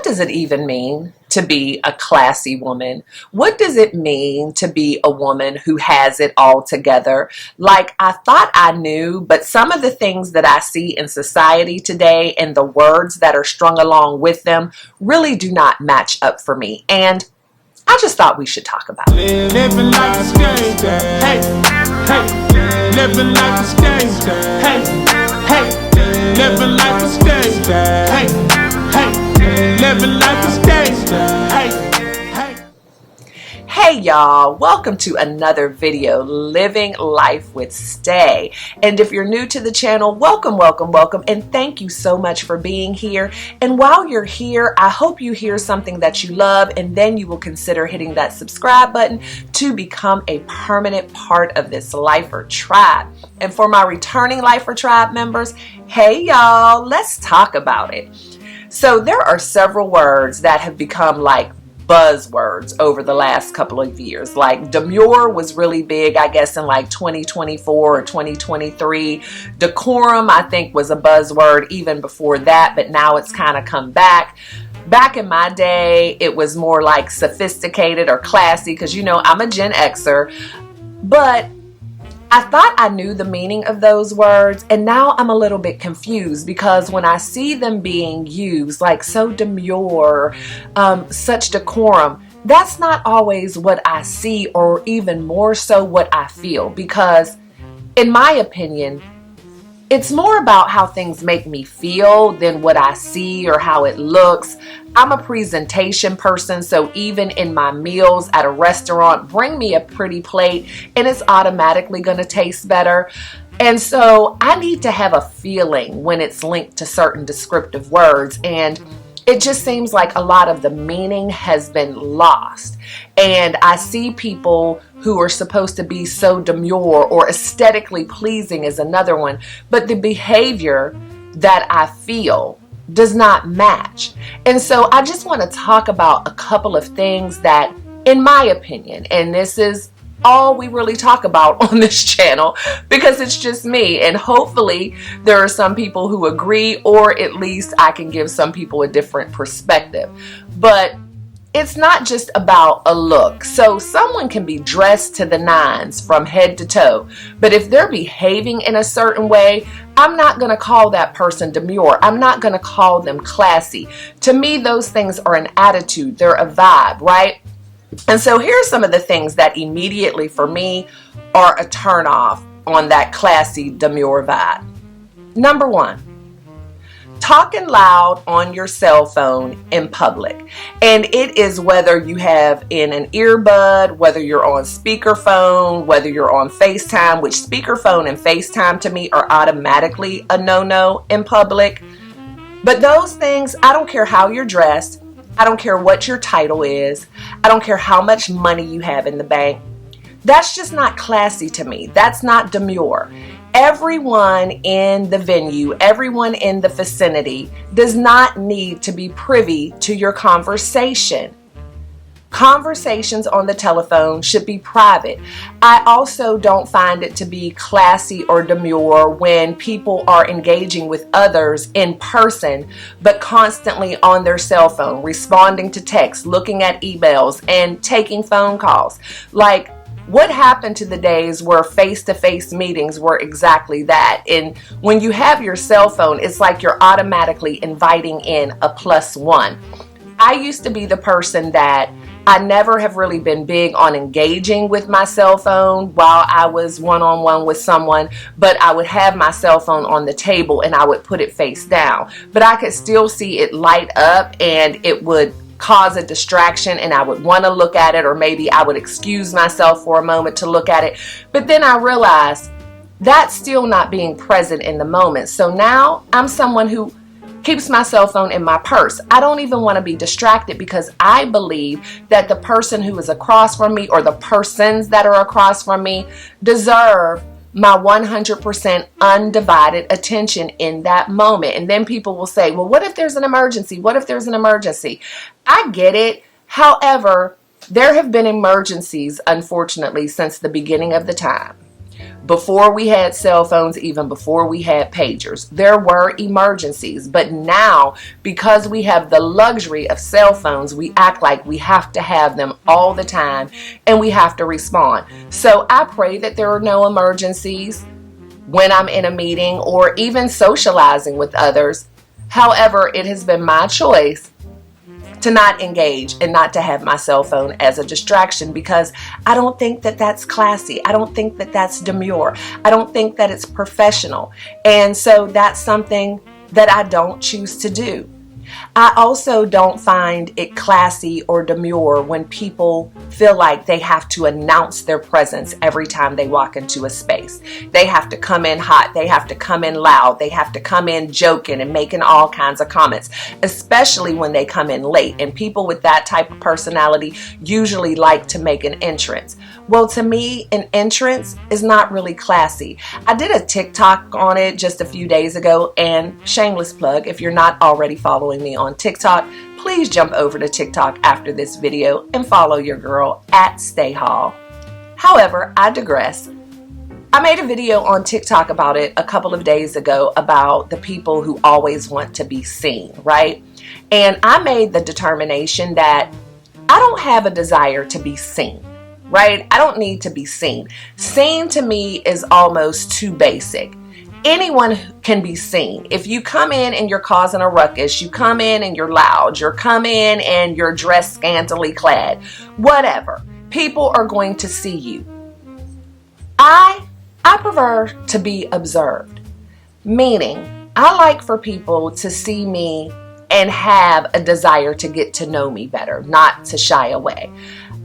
does it even mean to be a classy woman? What does it mean to be a woman who has it all together? Like, I thought I knew, but some of the things that I see in society today and the words that are strung along with them really do not match up for me. And I just thought we should talk about it. Living life is gangsta. Hey, hey. Living life is gangsta. Hey, hey. Living life is gangsta. Hey, hey. Living life is gangsta. Hey, hey. Hey y'all, welcome to another video, Living Life with Stae. And if you're new to the channel, welcome, welcome, welcome, and thank you so much for being here. And while you're here, I hope you hear something that you love, and then you will consider hitting that subscribe button to become a permanent part of this Lifer tribe. And for my returning Lifer tribe members, hey y'all, let's talk about it. So there are several words that have become like buzzwords over the last couple of years. Like demure was really big, I guess, in like 2024 or 2023. Decorum, I think, was a buzzword even before that, but now it's kind of come back. Back in my day, it was more like sophisticated or classy, because you know I'm a Gen Xer, but I thought I knew the meaning of those words, and now I'm a little bit confused because when I see them being used, like so demure, such decorum, that's not always what I see, or even more so what I feel, because in my opinion, it's more about how things make me feel than what I see or how it looks. I'm a presentation person, so even in my meals at a restaurant, bring me a pretty plate and it's automatically going to taste better. And so I need to have a feeling when it's linked to certain descriptive words, and it just seems like a lot of the meaning has been lost. And I see people who are supposed to be so demure or aesthetically pleasing is another one, but the behavior that I feel does not match. And so I just want to talk about a couple of things that, in my opinion, and this is all we really talk about on this channel because it's just me, and hopefully there are some people who agree, or at least I can give some people a different perspective. But it's not just about a look. So someone can be dressed to the nines from head to toe, but if they're behaving in a certain way, I'm not going to call that person demure. I'm not going to call them classy. To me, those things are an attitude. They're a vibe, right? And so here's some of the things that immediately for me are a turn off on that classy demure vibe. Number one, talking loud on your cell phone in public. And it is whether you have in an earbud, whether you're on speakerphone, whether you're on FaceTime, which speakerphone and FaceTime to me are automatically a no-no in public. But those things, I don't care how you're dressed. I don't care what your title is. I don't care how much money you have in the bank. That's just not classy to me. That's not demure. Everyone in the venue, everyone in the vicinity does not need to be privy to your conversation. Conversations on the telephone should be private. I also don't find it to be classy or demure when people are engaging with others in person, but constantly on their cell phone, responding to texts, looking at emails, and taking phone calls. Like, what happened to the days where face-to-face meetings were exactly that? And when you have your cell phone, it's like you're automatically inviting in a +1. I used to be the person that I never have really been big on engaging with my cell phone while I was one-on-one with someone, but I would have my cell phone on the table and I would put it face down. But I could still see it light up and it would cause a distraction and I would want to look at it, or maybe I would excuse myself for a moment to look at it. But then I realized that's still not being present in the moment. So now I'm someone who keeps my cell phone in my purse. I don't even want to be distracted because I believe that the person who is across from me, or the persons that are across from me, deserve my 100% undivided attention in that moment. And then people will say, well, what if there's an emergency? What if there's an emergency? I get it. However, there have been emergencies, unfortunately, since the beginning of the time. Before we had cell phones, even before we had pagers, there were emergencies. But now, because we have the luxury of cell phones, we act like we have to have them all the time and we have to respond. So I pray that there are no emergencies when I'm in a meeting or even socializing with others. However, it has been my choice to not engage and not to have my cell phone as a distraction, because I don't think that that's classy. I don't think that that's demure. I don't think that it's professional. And so that's something that I don't choose to do. I also don't find it classy or demure when people feel like they have to announce their presence every time they walk into a space. They have to come in hot. They have to come in loud. They have to come in joking and making all kinds of comments, especially when they come in late. And people with that type of personality usually like to make an entrance. Well, to me, an entrance is not really classy. I did a TikTok on it just a few days ago, and shameless plug, if you're not already following me on TikTok, please jump over to TikTok after this video and follow your girl at TheHallWAY. However, I digress. I made a video on TikTok about it a couple of days ago about the people who always want to be seen, right? And I made the determination that I don't have a desire to be seen. Right? I don't need to be seen. Seen to me is almost too basic. Anyone can be seen. If you come in and you're causing a ruckus, you come in and you're loud, you come in and you're dressed scantily clad, whatever, people are going to see you. I prefer to be observed, meaning I like for people to see me and have a desire to get to know me better, not to shy away.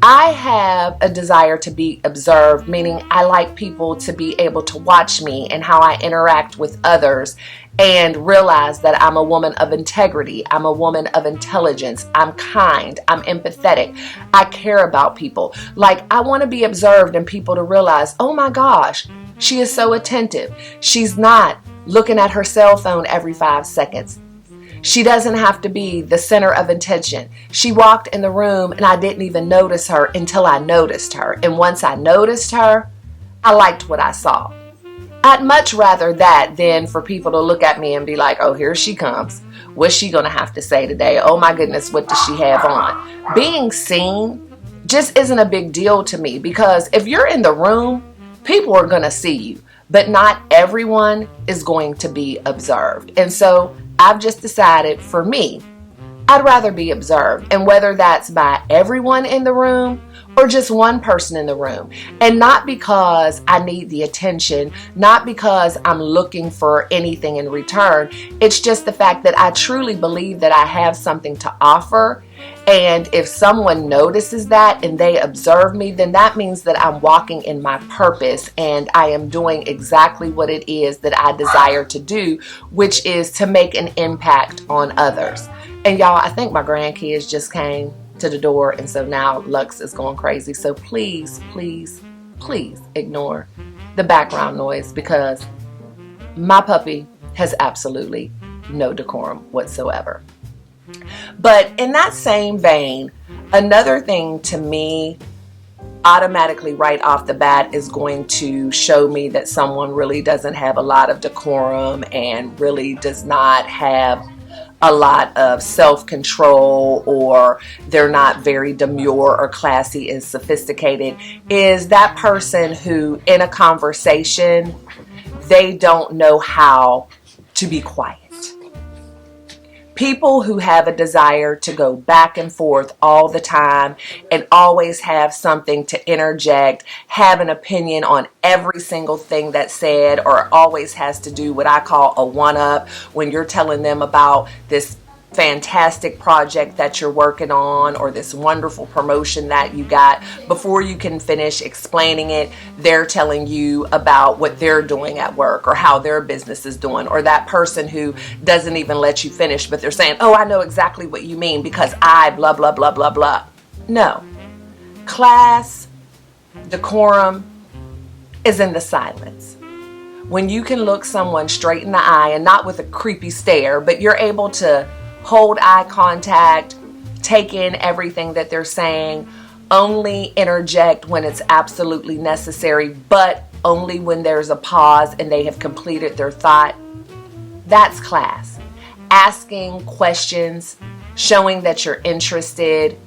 I have a desire to be observed, meaning I like people to be able to watch me and how I interact with others and realize that I'm a woman of integrity. I'm a woman of intelligence. I'm kind. I'm empathetic. I care about people. Like, I want to be observed and people to realize, oh my gosh, she is so attentive. She's not looking at her cell phone every 5 seconds. She doesn't have to be the center of attention. She walked in the room and I didn't even notice her until I noticed her. And once I noticed her, I liked what I saw. I'd much rather that than for people to look at me and be like, oh, here she comes. What's she going to have to say today? Oh my goodness, what does she have on? Being seen just isn't a big deal to me, because if you're in the room, people are going to see you. But not everyone is going to be observed. And so I've just decided, for me, I'd rather be observed. And whether that's by everyone in the room or just one person in the room. And not because I need the attention, not because I'm looking for anything in return. It's just the fact that I truly believe that I have something to offer. And if someone notices that and they observe me, then that means that I'm walking in my purpose and I am doing exactly what it is that I desire to do, which is to make an impact on others. And y'all, I think my grandkids just came to the door, and so now Lux is going crazy. So please, please, please ignore the background noise, because my puppy has absolutely no decorum whatsoever. But in that same vein, another thing to me automatically right off the bat is going to show me that someone really doesn't have a lot of decorum and really does not have a lot of self-control, or they're not very demure or classy and sophisticated, is that person who in a conversation, they don't know how to be quiet. People who have a desire to go back and forth all the time and always have something to interject, have an opinion on every single thing that's said, or always has to do what I call a one-up when you're telling them about this fantastic project that you're working on or this wonderful promotion that you got. Before you can finish explaining it, they're telling you about what they're doing at work or how their business is doing, or that person who doesn't even let you finish, but they're saying, oh, I know exactly what you mean because I blah, blah, blah, blah, blah. No. Class, decorum is in the silence. When you can look someone straight in the eye, and not with a creepy stare, but you're able to hold eye contact, take in everything that they're saying, only interject when it's absolutely necessary, but only when there's a pause and they have completed their thought. That's class. Asking questions, showing that you're interested.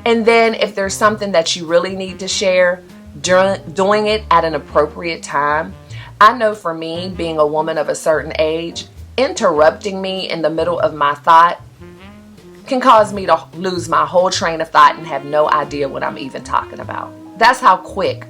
And then if there's something that you really need to share, doing it at an appropriate time. I know for me, being a woman of a certain age, interrupting me in the middle of my thought can cause me to lose my whole train of thought and have no idea what I'm even talking about. That's how quick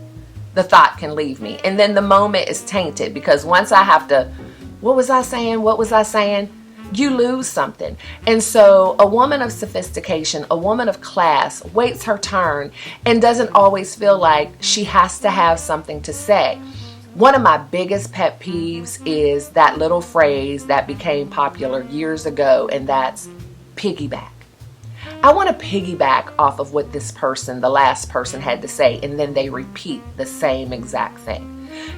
the thought can leave me. And then the moment is tainted, because once I have to, what was I saying? You lose something. And so a woman of sophistication, a woman of class, waits her turn and doesn't always feel like she has to have something to say. One of my biggest pet peeves is that little phrase that became popular years ago, and that's piggyback. I want to piggyback off of what this person, the last person, had to say, and then they repeat the same exact thing.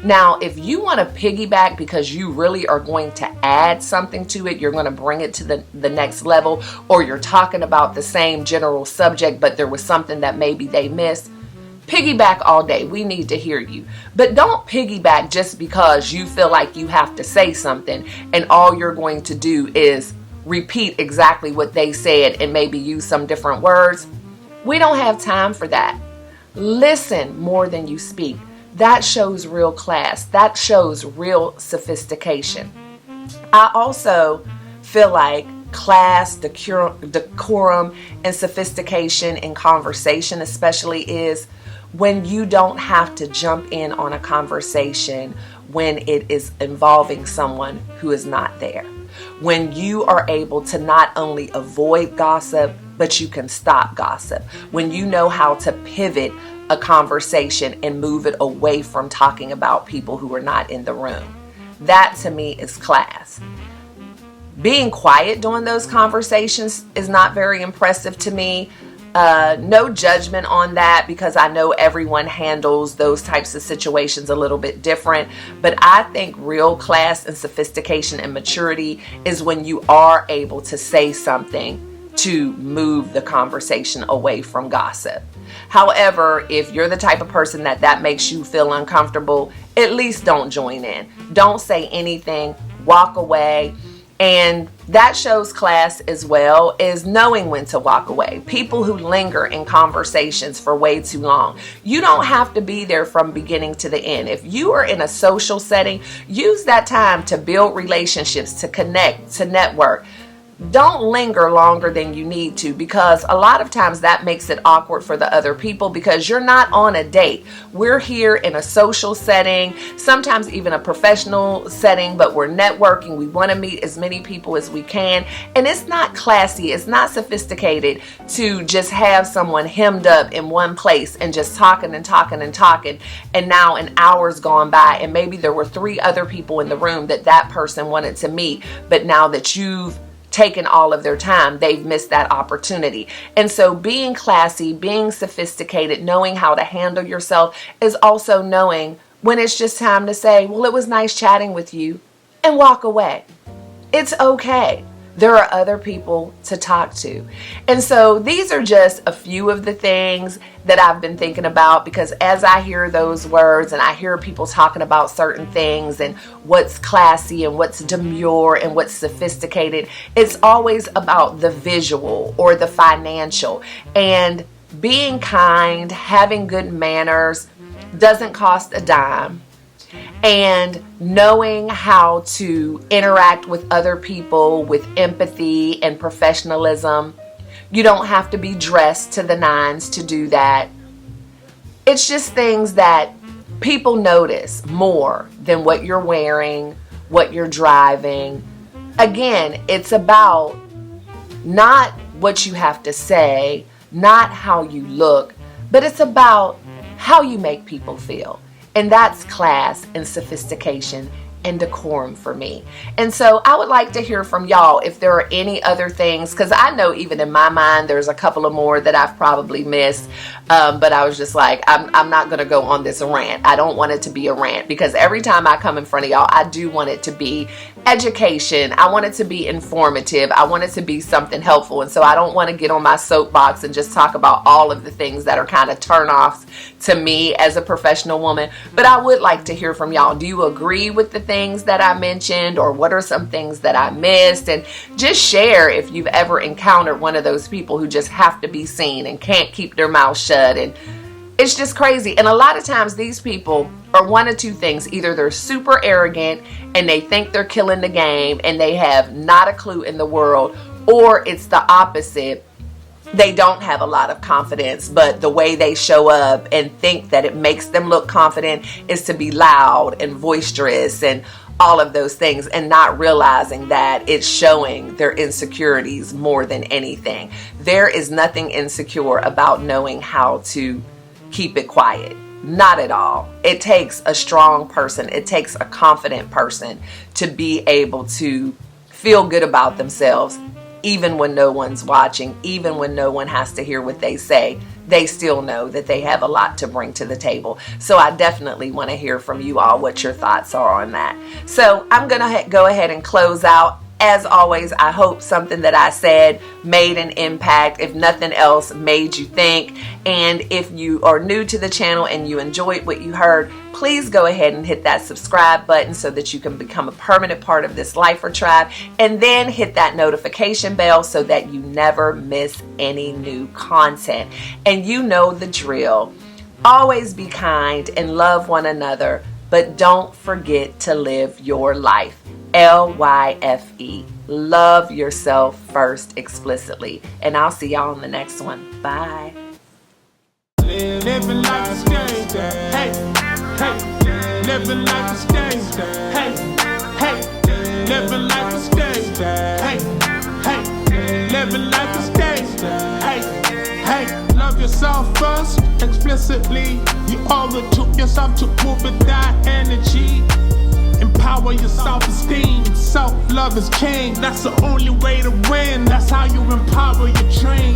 Now, if you want to piggyback because you really are going to add something to it, you're going to bring it to the next level, or you're talking about the same general subject, but there was something that maybe they missed, piggyback all day. We need to hear you. But don't piggyback just because you feel like you have to say something and all you're going to do is repeat exactly what they said and maybe use some different words. We don't have time for that. Listen more than you speak. That shows real class. That shows real sophistication. I also feel like class, decorum, and sophistication in conversation especially is when you don't have to jump in on a conversation when it is involving someone who is not there. When you are able to not only avoid gossip, but you can stop gossip. When you know how to pivot a conversation and move it away from talking about people who are not in the room. That to me is class. Being quiet during those conversations is not very impressive to me. No judgment on that, because I know everyone handles those types of situations a little bit different. But I think real class and sophistication and maturity is when you are able to say something to move the conversation away from gossip. However, if you're the type of person that makes you feel uncomfortable, at least don't join in. Don't say anything, walk away. And that shows class as well, is knowing when to walk away. People who linger in conversations for way too long. You don't have to be there from beginning to the end. If you are in a social setting, use that time to build relationships, to connect, to network. Don't linger longer than you need to, because a lot of times that makes it awkward for the other people, because you're not on a date. We're here in a social setting, sometimes even a professional setting, but we're networking. We want to meet as many people as we can. And it's not classy, it's not sophisticated to just have someone hemmed up in one place and just talking and talking and talking. And now an hour's gone by and maybe there were 3 other people in the room that person wanted to meet, but now that you've taken all of their time, they've missed that opportunity. And so being classy, being sophisticated, knowing how to handle yourself is also knowing when it's just time to say, well, it was nice chatting with you, and walk away. It's okay. There are other people to talk to. And so these are just a few of the things that I've been thinking about, because as I hear those words and I hear people talking about certain things and what's classy and what's demure and what's sophisticated, it's always about the visual or the financial. And being kind, having good manners doesn't cost a dime. And knowing how to interact with other people with empathy and professionalism. You don't have to be dressed to the nines to do that. It's just things that people notice more than what you're wearing, what you're driving. Again, it's about not what you have to say, not how you look, but it's about how you make people feel. And that's class and sophistication and decorum for me. And so I would like to hear from y'all if there are any other things, because I know even in my mind there's a couple of more that I've probably missed, but I was just like, I'm not going to go on this rant. I don't want it to be a rant, because every time I come in front of y'all, I do want it to be education. I want it to be informative. I want it to be something helpful. And so I don't want to get on my soapbox and just talk about all of the things that are kind of turn-offs to me as a professional woman. But I would like to hear from y'all. Do you agree with the things that I mentioned, or what are some things that I missed? And just share if you've ever encountered one of those people who just have to be seen and can't keep their mouth shut, and it's just crazy. And a lot of times these people are one of two things. Either they're super arrogant and they think they're killing the game and they have not a clue in the world, or it's the opposite. They don't have a lot of confidence, but the way they show up and think that it makes them look confident is to be loud and boisterous and all of those things, and not realizing that it's showing their insecurities more than anything. There is nothing insecure about knowing how to keep it quiet. Not at all. It takes a strong person. It takes a confident person to be able to feel good about themselves, even when no one's watching, even when no one has to hear what they say. They still know that they have a lot to bring to the table. So I definitely want to hear from you all what your thoughts are on that. So I'm going to go ahead and close out. As always, I hope something that I said made an impact. If nothing else, made you think. And if you are new to the channel and you enjoyed what you heard, please go ahead and hit that subscribe button so that you can become a permanent part of this Lifer tribe. And then hit that notification bell so that you never miss any new content. And you know the drill. Always be kind and love one another, but don't forget to live your life. L.Y.F.E. Love yourself first explicitly. And I'll see y'all in the next one. Bye. Living like a Stae. Hey, hey. Living like a Stae. Hey, hey. Living like a Stae. Hey, hey. Living like a Stae. Hey, hey. Love yourself first explicitly. You owe it to yourself to move with that energy. Empower your self-esteem. Self-love is king. That's the only way to win. That's how you empower your dream.